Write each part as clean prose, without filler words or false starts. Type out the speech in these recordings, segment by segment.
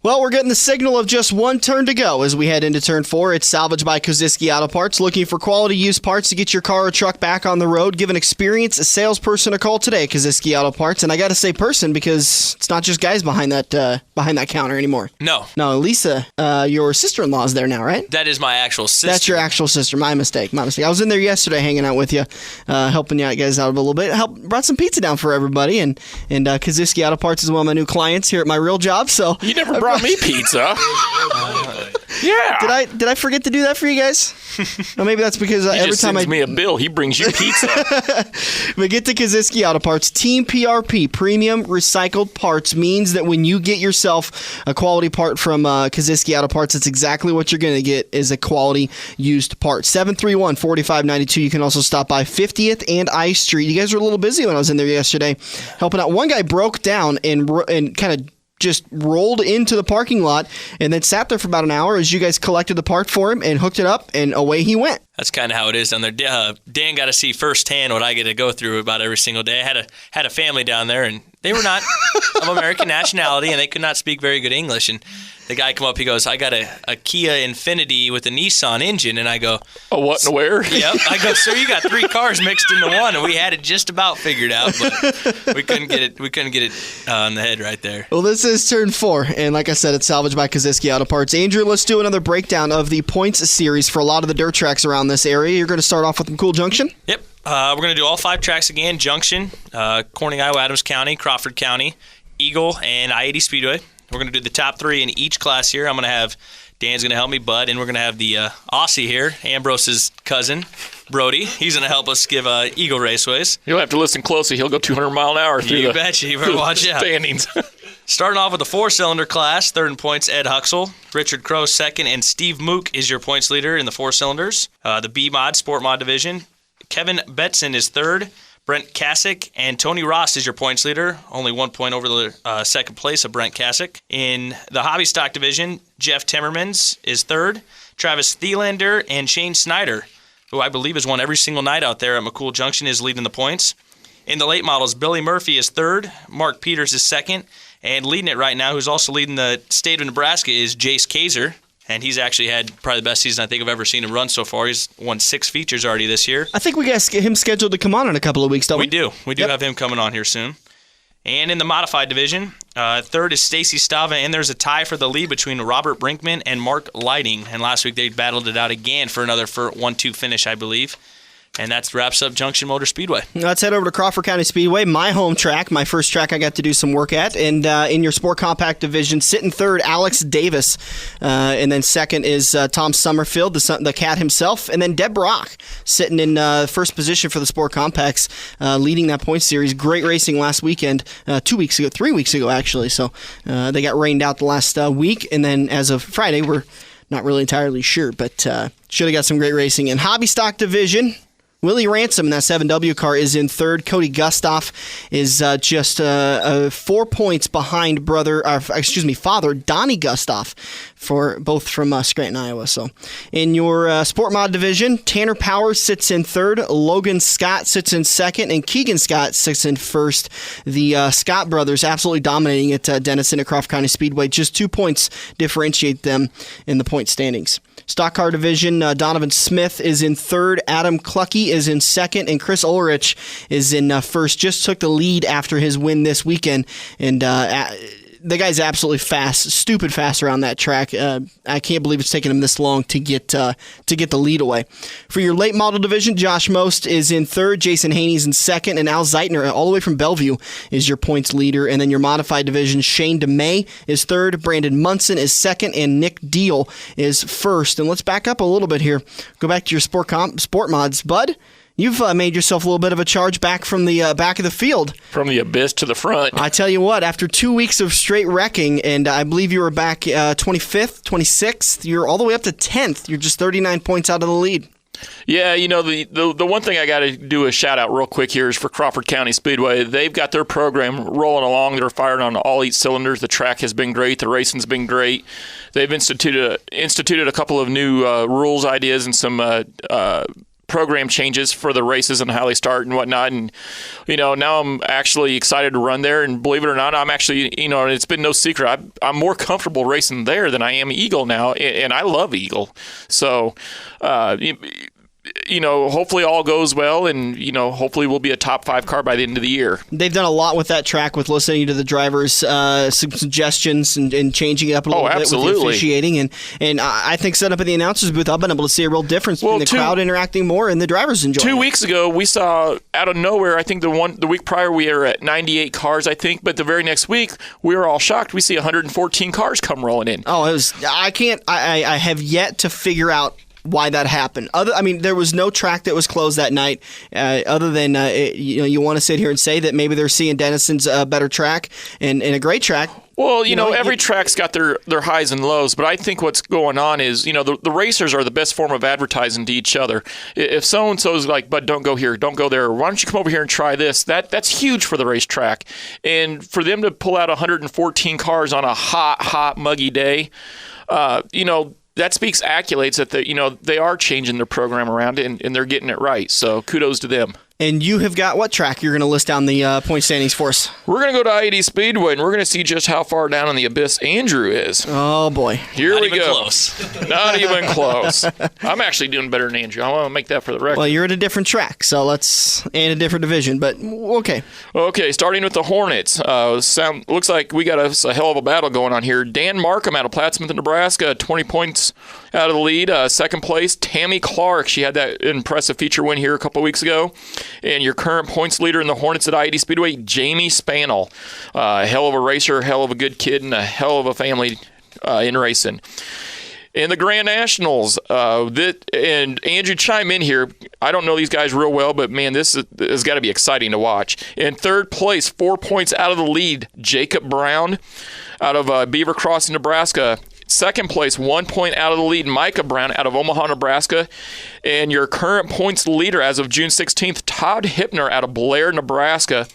Well, we're getting the signal of just one turn to go as we head into turn 4. It's Salvage by Koziski Auto Parts. Looking for quality used parts to get your car or truck back on the road? Give an experienced salesperson a call today, Koziski Auto Parts. And I got to say person because it's not just guys behind that counter anymore. No, Lisa, your sister-in-law is there now, right? that is my actual sister. That's your actual sister. My mistake. I was in there yesterday hanging out with you, helping you guys out a little bit. Brought some pizza down for everybody. And Koziski Auto Parts is one of my new clients here at my real job. So You never brought me pizza. Yeah. Did I forget to do that for you guys? Well, maybe that's because He every just time sends me a bill, he brings you pizza. But get to Koziski Auto Parts. Team PRP, premium recycled parts, means that when you get yourself a quality part from Koziski Auto Parts, that's exactly what you're going to get is a quality used part. 731-4592. You can also stop by 50th and I Street. You guys were a little busy when I was in there yesterday helping out. One guy broke down and kind of just rolled into the parking lot and then sat there for about an hour as you guys collected the part for him and hooked it up, and away he went. That's kind of how it is down there. Dan got to see firsthand what I get to go through about every single day. I had a family down there, and they were not of American nationality, and they could not speak very good English. And the guy come up, he goes, I got a Kia Infiniti with a Nissan engine. And I go, Oh, what and where? Yep. I go, sir, you got 3 cars mixed into one, and we had it just about figured out, but we couldn't get it on the head right there. Well, this is turn 4, and like I said, it's Salvaged by Koziski Auto Parts. Andrew, let's do another breakdown of the points series for a lot of the dirt tracks around this area. You're going to start off with McCool Junction? Yep. We're going to do all 5 tracks again. Junction, Corning, Iowa, Adams County, Crawford County, Eagle, and I-80 Speedway. We're going to do the top 3 in each class here. I'm going to have Dan's going to help me, Bud, and we're going to have the Aussie here, Ambrose's cousin, Brody. He's going to help us give Eagle Raceways. You'll have to listen closely. He'll go 200 mile an hour through You betcha. You better watch out. standings. Starting off with the 4-cylinder class, third in points, Ed Huxell. Richard Crow second, and Steve Mook is your points leader in the 4 cylinders. The B-Mod, Sport Mod division, Kevin Betson is third. Brent Kasich and Tony Ross is your points leader, only 1 point over the second place of Brent Kasich. In the hobby stock division, Jeff Timmermans is third. Travis Thielander and Shane Snyder, who I believe has won every single night out there at McCool Junction, is leading the points. In the late models, Billy Murphy is third. Mark Peters is second. And leading it right now, who's also leading the state of Nebraska, is Jace Kazer. And he's actually had probably the best season I think I've ever seen him run so far. He's won 6 features already this year. I think we got him scheduled to come on in a couple of weeks, don't we? We do. We do have him coming on here soon. And in the modified division, third is Stacy Stava, and there's a tie for the lead between Robert Brinkman and Mark Lighting. And last week they battled it out again for another 1-2 finish, I believe. And that wraps up Junction Motor Speedway. Let's head over to Crawford County Speedway, my home track, my first track I got to do some work at. And in your Sport Compact division, sitting third, Alex Davis. And then second is Tom Summerfield, the cat himself. And then Deb Brock sitting in first position for the Sport Compacts, leading that point series. Great racing last weekend, 3 weeks ago, actually. So they got rained out the last week. And then as of Friday, we're not really entirely sure, but should have got some great racing. In Hobby Stock division, Willie Ransom in that 7W car is in third. Cody Gustav is just 4 points behind father Donnie Gustav, both from Scranton, Iowa. So, in your Sport Mod division, Tanner Powers sits in third, Logan Scott sits in second, and Keegan Scott sits in first. The Scott brothers absolutely dominating at Denison at Crawford County Speedway. Just 2 points differentiate them in the point standings. Stock car division, Donovan Smith is in third, Adam Clucky is in second, and Chris Ulrich is in first. Just took the lead after his win this weekend, and the guy's absolutely fast, stupid fast around that track. I can't believe it's taken him this long to get the lead away. For your late model division, Josh Most is in third, Jason Haney's in second, and Al Zeitner, all the way from Bellevue, is your points leader. And then your modified division, Shane DeMay is third, Brandon Munson is second, and Nick Deal is first. And let's back up a little bit here. Go back to your sport mods, Bud. You've made yourself a little bit of a charge back from the back of the field. From the abyss to the front. I tell you what, after 2 weeks of straight wrecking, and I believe you were back 25th, 26th, you're all the way up to 10th. You're just 39 points out of the lead. Yeah, the one thing I got to do a shout-out real quick here is for Crawford County Speedway. They've got their program rolling along. They're firing on all 8 cylinders. The track has been great. The racing's been great. They've instituted a couple of new rules ideas and some program changes for the races and how they start and whatnot. And, now I'm actually excited to run there. And believe it or not, I'm actually, it's been no secret. I'm more comfortable racing there than I am Eagle now. And I love Eagle. So, hopefully all goes well, and hopefully we'll be a top 5 car by the end of the year. They've done a lot with that track, with listening to the drivers, some suggestions and changing it up a little bit with the officiating, and I think set up in the announcers booth, I've been able to see a real difference between the crowd interacting more and the drivers enjoying it. 2 weeks ago, we saw out of nowhere, I think the week prior we were at 98 cars, I think, but the very next week we were all shocked. We see 114 cars come rolling in. Oh, I have yet to figure out why that happened. There was no track that was closed that night, other than you want to sit here and say that maybe they're seeing Denison's a better track and a great track. Well, every track's got their highs and lows, but I think what's going on is, the racers are the best form of advertising to each other. If so-and-so's like, "Bud, don't go here, don't go there. Why don't you come over here and try this?" That's huge for the racetrack. And for them to pull out 114 cars on a hot, muggy day, that speaks accolades that they are changing their program around and they're getting it right. So kudos to them. And you have got what track you're going to list down the point standings for us? We're going to go to I-80 Speedway, and we're going to see just how far down in the abyss Andrew is. Oh, boy. Here we go. Close. Not even close. I'm actually doing better than Andrew. I want to make that for the record. Well, you're at a different track, and a different division, but okay. Okay, starting with the Hornets. Looks like we got a hell of a battle going on here. Dan Markham out of Plattsmouth, Nebraska, 20 points out of the lead. Second place, Tammy Clark. She had that impressive feature win here a couple weeks ago. And your current points leader in the Hornets at I-80 Speedway, Jamie Spannell. Hell of a racer, hell of a good kid, and a hell of a family in racing. In the Grand Nationals, and Andrew, chime in here. I don't know these guys real well, but man, this has got to be exciting to watch. In third place, 4 points out of the lead, Jacob Brown out of Beaver Crossing, Nebraska. Second place, 1 point out of the lead, Micah Brown out of Omaha, Nebraska. And your current points leader as of June 16th, Todd Hippner out of Blair, Nebraska.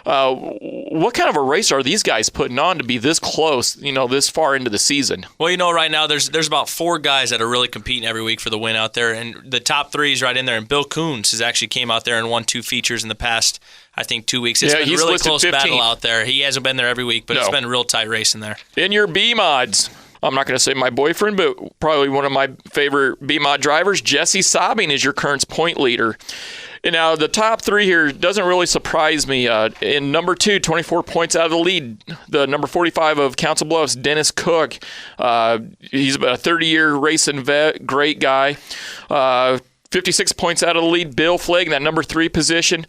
What kind of a race are these guys putting on to be this close, this far into the season? Well, right now there's about 4 guys that are really competing every week for the win out there, and the top 3 is right in there. And Bill Coons has actually came out there and won 2 features in the past, I think, 2 weeks. It's been a really close 15th. Battle out there. He hasn't been there every week, but It's been a real tight race in there. In your B-Mods, I'm not going to say my boyfriend, but probably one of my favorite B-Mod drivers, Jesse Sobbing is your current point leader. And now the top 3 here doesn't really surprise me. In number 2, 24 points out of the lead, the number 45 of Council Bluffs, Dennis Cook. He's about a 30-year racing vet, great guy. 56 points out of the lead, Bill Flagg in that number 3 position.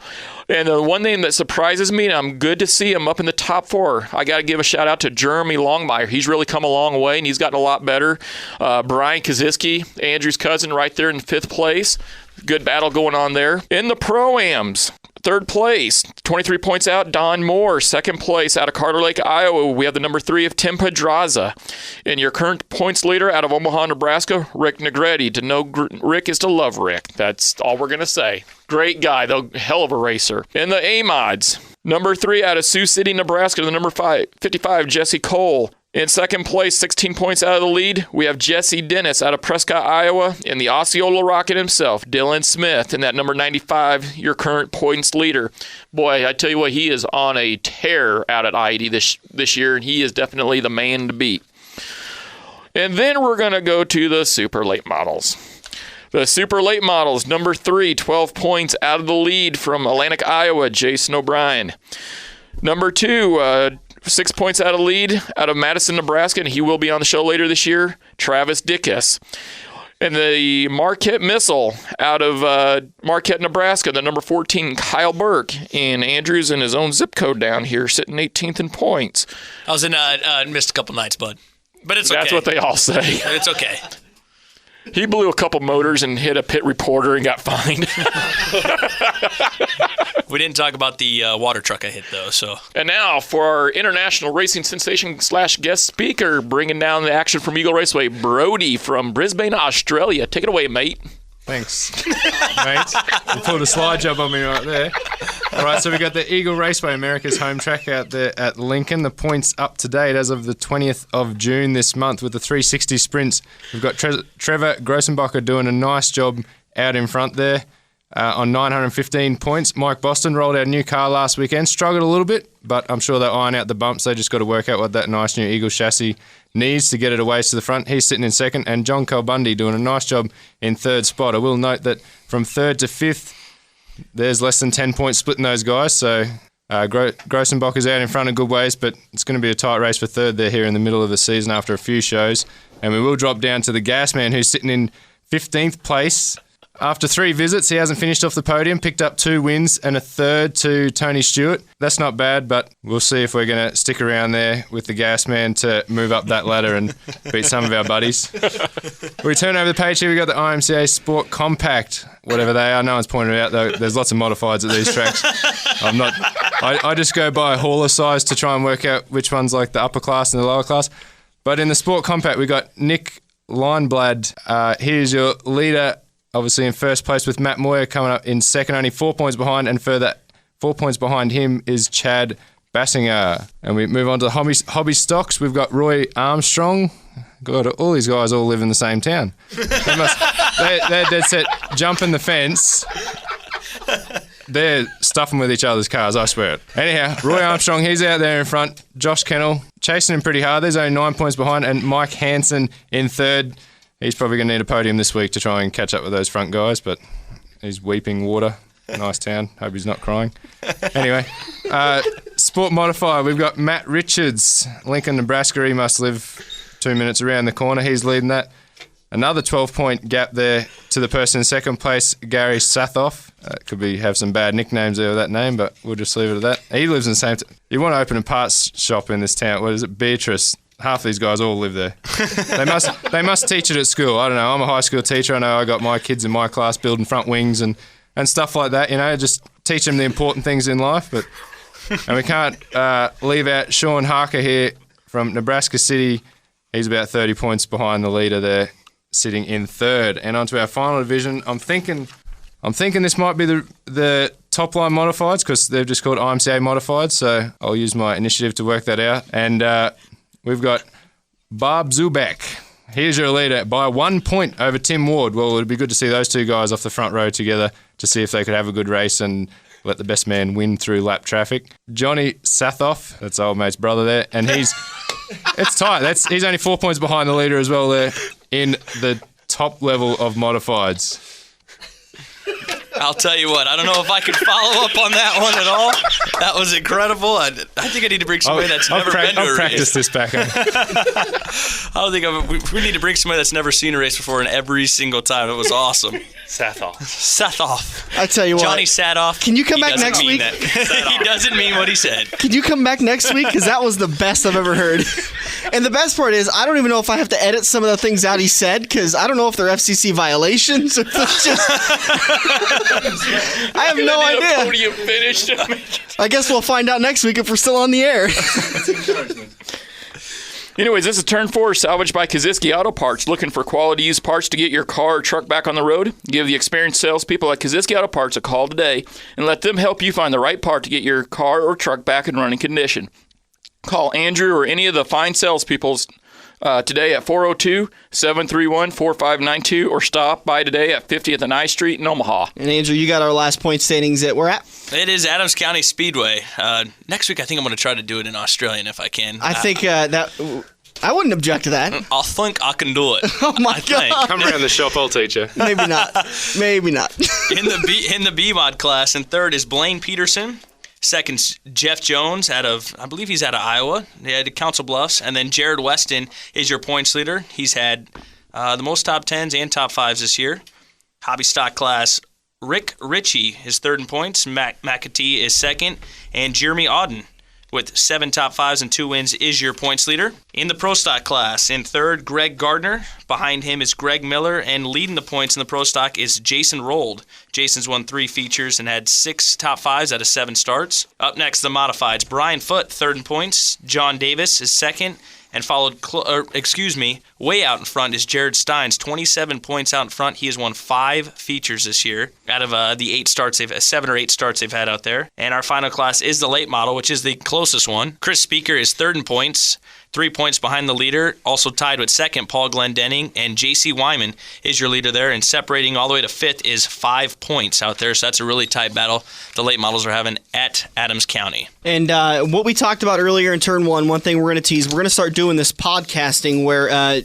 And the one thing that surprises me, and I'm good to see him up in the top 4, I got to give a shout out to Jeremy Longmire. He's really come a long way, and he's gotten a lot better. Brian Kaziski, Andrew's cousin, right there in 5th place. Good battle going on there. In the Pro-Ams, third place, 23 points out, Don Moore. Second place out of Carter Lake, Iowa, we have the number 3 of Tim Pedraza. And your current points leader out of Omaha, Nebraska, Rick Negretti. To know Rick is to love Rick. That's all we're going to say. Great guy, though, hell of a racer. In the A-Mods, number 3 out of Sioux City, Nebraska, the number 55, Jesse Cole. In second place, 16 points out of the lead, we have Jesse Dennis out of Prescott, Iowa, and the Osceola Rocket himself, Dylan Smith, and that number 95, your current points leader. Boy, I tell you what, he is on a tear out at I-80 this year, and he is definitely the man to beat. And then we're going to go to the super late models. The super late models, number 3, 12 points out of the lead from Atlantic, Iowa, Jason O'Brien. Number 2, 6 points out of the lead out of Madison, Nebraska, and he will be on the show later this year, Travis Dickus. And the Marquette Missile out of Marquette, Nebraska, the number 14, Kyle Burke. And Andrew's in his own zip code down here, sitting 18th in points. I was missed a couple nights, bud. But it's okay. That's what they all say. It's okay. He blew a couple motors and hit a pit reporter and got fined. We didn't talk about the water truck I hit, though. So. And now for our international racing sensation / guest speaker, bringing down the action from Eagle Raceway, Brody from Brisbane, Australia. Take it away, mate. Thanks, mate. You pulled a slide job on me right there. All right, so we got the Eagle Raceway, America's home track out there at Lincoln. The points up to date as of the 20th of June this month with the 360 sprints. We've got Trevor Grossenbacher doing a nice job out in front there on 915 points. Mike Boston rolled out a new car last weekend. Struggled a little bit, but I'm sure they'll iron out the bumps. They just got to work out what that nice new Eagle chassis needs to get it away to the front. He's sitting in second, and John Colbundy doing a nice job in third spot. I will note that from third to fifth, there's less than 10 points splitting those guys, so Grossenbach is out in front a good ways, but it's going to be a tight race for third there here in the middle of the season after a few shows. And we will drop down to the Gasman, who's sitting in 15th place. After 3 visits, he hasn't finished off the podium, picked up 2 wins and a third to Tony Stewart. That's not bad, but we'll see if we're going to stick around there with the Gasman to move up that ladder and beat some of our buddies. We turn over the page here, we've got the IMCA Sport Compact, whatever they are. No one's pointed it out, though. There's lots of modifieds at these tracks. I just go by hauler size to try and work out which one's like the upper class and the lower class. But in the Sport Compact, we got Nick Lineblad. Here's your leader, obviously in first place, with Matt Moyer coming up in second, only 4 points behind, and further 4 points behind him is Chad Bassinger. And we move on to the hobby stocks. We've got Roy Armstrong. God, all these guys all live in the same town. They're dead set jumping the fence. They're stuffing with each other's cars, I swear it. Anyhow, Roy Armstrong, he's out there in front. Josh Kennell chasing him pretty hard. There's only 9 points behind, and Mike Hansen in third. He's probably going to need a podium this week to try and catch up with those front guys, but he's weeping water. Nice town. Hope he's not crying. Anyway, Sport Modifier, we've got Matt Richards, Lincoln, Nebraska. He must live 2 minutes around the corner. He's leading that. Another 12-point gap there to the person in second place, Gary Sathoff. Could have some bad nicknames there with that name, but we'll just leave it at that. He lives in the same you want to open a parts shop in this town. What is it? Beatrice. Half these guys all live there. They must teach it at school. I don't know. I'm a high school teacher. I know I got my kids in my class building front wings and stuff like that. You know, just teach them the important things in life. And we can't leave out Sean Harker here from Nebraska City. He's about 30 points behind the leader there, sitting in third. And onto our final division. I'm thinking this might be the top line modifieds, because they've just called IMCA modifieds. So I'll use my initiative to work that out. And we've got Barb Zubek. Here's your leader by 1 point over Tim Ward. Well, it'd be good to see those two guys off the front row together to see if they could have a good race and let the best man win through lap traffic. Johnny Sathoff, that's old mate's brother there, and it's tight. He's only 4 points behind the leader as well there in the top level of modifieds. I'll tell you what, I don't know if I can follow up on that one at all. That was incredible. I think I need to bring somebody that's never been to a race. I'll practice this back. We need to bring somebody that's never seen a race before, and every single time. It was awesome. Sathoff. I tell you what. Johnny Sathoff. Can you come back next week? He doesn't mean what he said. Can you come back next week? Because that was the best I've ever heard. And the best part is, I don't even know if I have to edit some of the things out he said, because I don't know if they're FCC violations. Or it's just... I have no idea. Podium finished. I guess we'll find out next week if we're still on the air. Anyways, this is Turn 4, salvaged by Kaziski Auto Parts. Looking for quality used parts to get your car or truck back on the road? Give the experienced salespeople at Kaziski Auto Parts a call today and let them help you find the right part to get your car or truck back in running condition. Call Andrew or any of the fine salespeople today at 402-731-4592 or stop by today at 50th and I Street in Omaha. And Andrew, you got our last point standings that we're at? It is Adams County Speedway. Next week, I think I'm going to try to do it in Australian if I can. I think that... I wouldn't object to that. I think I can do it. Oh my God! Come around the shop, I'll teach you. Maybe not. Maybe not. In the B mod class, and third is Blaine Peterson. Second, Jeff Jones I believe he's out of Iowa. He had Council Bluffs, and then Jared Weston is your points leader. He's had the most top 10s and top 5s this year. Hobby stock class, Rick Ritchie is third in points. Matt McAtee is second, and Jeremy Auden with 7 top 5s and 2 wins is your points leader. In the Pro Stock class, in third, Greg Gardner. Behind him is Greg Miller, and leading the points in the Pro Stock is Jason Rold. Jason's won 3 features and had 6 top 5s out of 7 starts. Up next, the Modifieds. Brian Foote, third in points. John Davis is second. And followed, way out in front is Jared Steins, 27 points out in front. He has won 5 features this year out of the 7 or 8 starts they've had out there. And our final class is the late model, which is the closest one. Chris Speaker is third in points. 3 points behind the leader, also tied with second Paul Glendenning, and J.C. Wyman is your leader there, and separating all the way to fifth is 5 points out there, so that's a really tight battle the late models are having at Adams County. And what we talked about earlier in turn one thing we're going to tease, we're going to start doing this podcasting where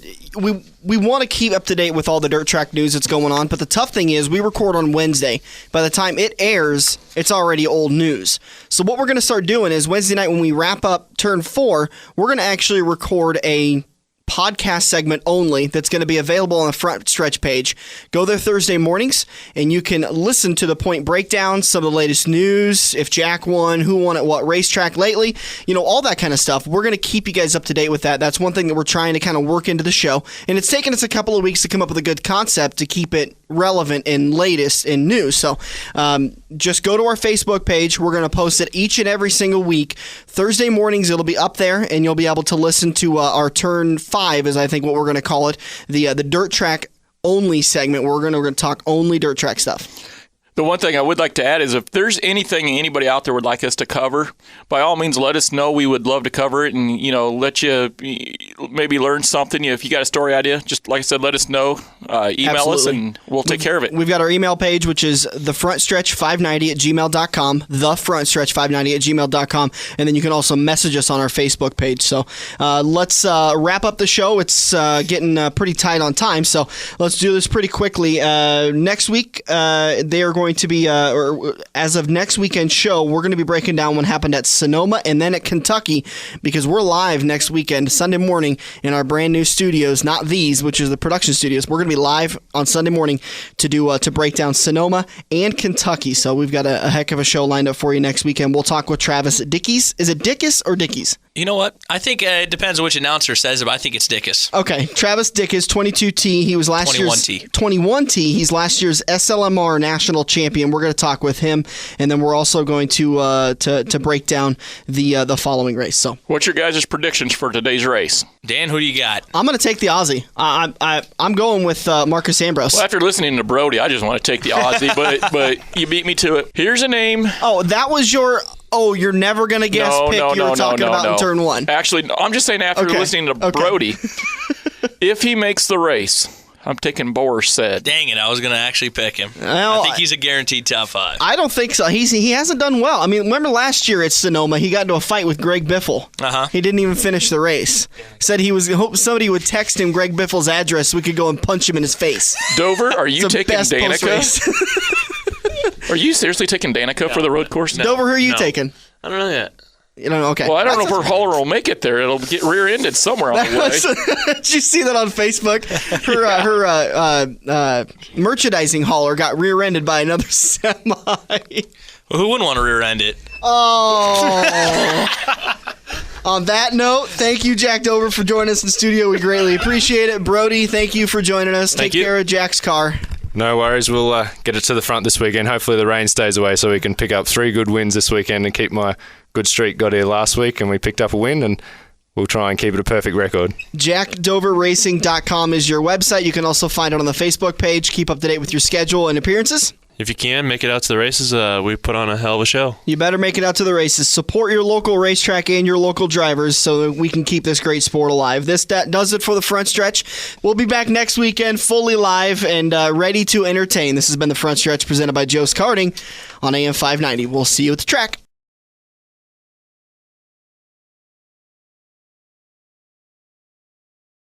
we want to keep up to date with all the dirt track news that's going on, but the tough thing is we record on Wednesday. By the time it airs, it's already old news. So what we're going to start doing is Wednesday night when we wrap up turn 4, we're going to actually record a podcast segment only that's going to be available on the front stretch page. Go there Thursday mornings and you can listen to the point breakdown, some of the latest news, if Jack won, who won at what racetrack lately, all that kind of stuff. We're going to keep you guys up to date with that. That's one thing that we're trying to kind of work into the show, and it's taken us a couple of weeks to come up with a good concept to keep it relevant and latest in news. So just go to our Facebook page. We're going to post it each and every single week. Thursday mornings it'll be up there, and you'll be able to listen to our turn 5 is I think what we're going to call it, the dirt track only segment. We're going to talk only dirt track stuff. The one thing I would like to add is if there's anything anybody out there would like us to cover, by all means, let us know. We would love to cover it and, let you maybe learn something. If you got a story idea, just like I said, let us know. Email Absolutely. us and we'll take care of it. We've got our email page, which is thefrontstretch590@gmail.com, thefrontstretch590@gmail.com, and then you can also message us on our Facebook page. So let's wrap up the show. It's getting pretty tight on time, so let's do this pretty quickly. Next week, they are going to be, or as of next weekend's show, we're going to be breaking down what happened at Sonoma and then at Kentucky, because we're live next weekend, Sunday morning, in our brand new studios, not these, which is the production studios. We're going to be live on Sunday morning to do to break down Sonoma and Kentucky. So we've got a heck of a show lined up for you next weekend. We'll talk with Travis Dickies. Is it Dickies or Dickies? You know what? I think it depends on which announcer says it, but I think it's Dickus. Okay, Travis Dickies, 22T. He was last year's 21T. He's last year's SLMR national champion. We're going to talk with him, and then we're also going to break down the following race. So, what's your guys' predictions for today's race? Dan, who do you got? I'm going to take the Aussie. I'm going with Marcus Ambrose. Well, after listening to Brody, I just want to take the Aussie, but you beat me to it. Here's a name. Oh, that was your. Oh, you're never going to guess pick you were talking about in turn 1. Actually, I'm just saying after listening to Brody, if he makes the race, I'm taking Boris said. Dang it, I was going to actually pick him. Well, I think he's a guaranteed top 5. I don't think so. He hasn't done well. I mean, remember last year at Sonoma, he got into a fight with Greg Biffle. He didn't even finish the race. Said he was hoping somebody would text him Greg Biffle's address so we could go and punch him in his face. Dover, are you taking Danica? Are you seriously taking Danica for the road course? No. Dover, who are you taking? I don't know yet. Okay. Well, I don't know if her hauler will make it there. It'll get rear-ended somewhere on the way. Did you see that on Facebook? Her merchandising hauler got rear-ended by another semi. Well, who wouldn't want to rear-end it? Oh. On that note, thank you, Jack Dover, for joining us in the studio. We greatly appreciate it. Brody, thank you for joining us. Take care of Jack's car. No worries. We'll get it to the front this weekend. Hopefully the rain stays away so we can pick up 3 good wins this weekend and keep my good streak. Got here last week and we picked up a win, and we'll try and keep it a perfect record. JackDoverRacing.com is your website. You can also find it on the Facebook page. Keep up to date with your schedule and appearances. If you can, make it out to the races. We put on a hell of a show. You better make it out to the races. Support your local racetrack and your local drivers so that we can keep this great sport alive. That does it for the Front Stretch. We'll be back next weekend fully live and ready to entertain. This has been the Front Stretch presented by Joe's Karting on AM 590. We'll see you at the track.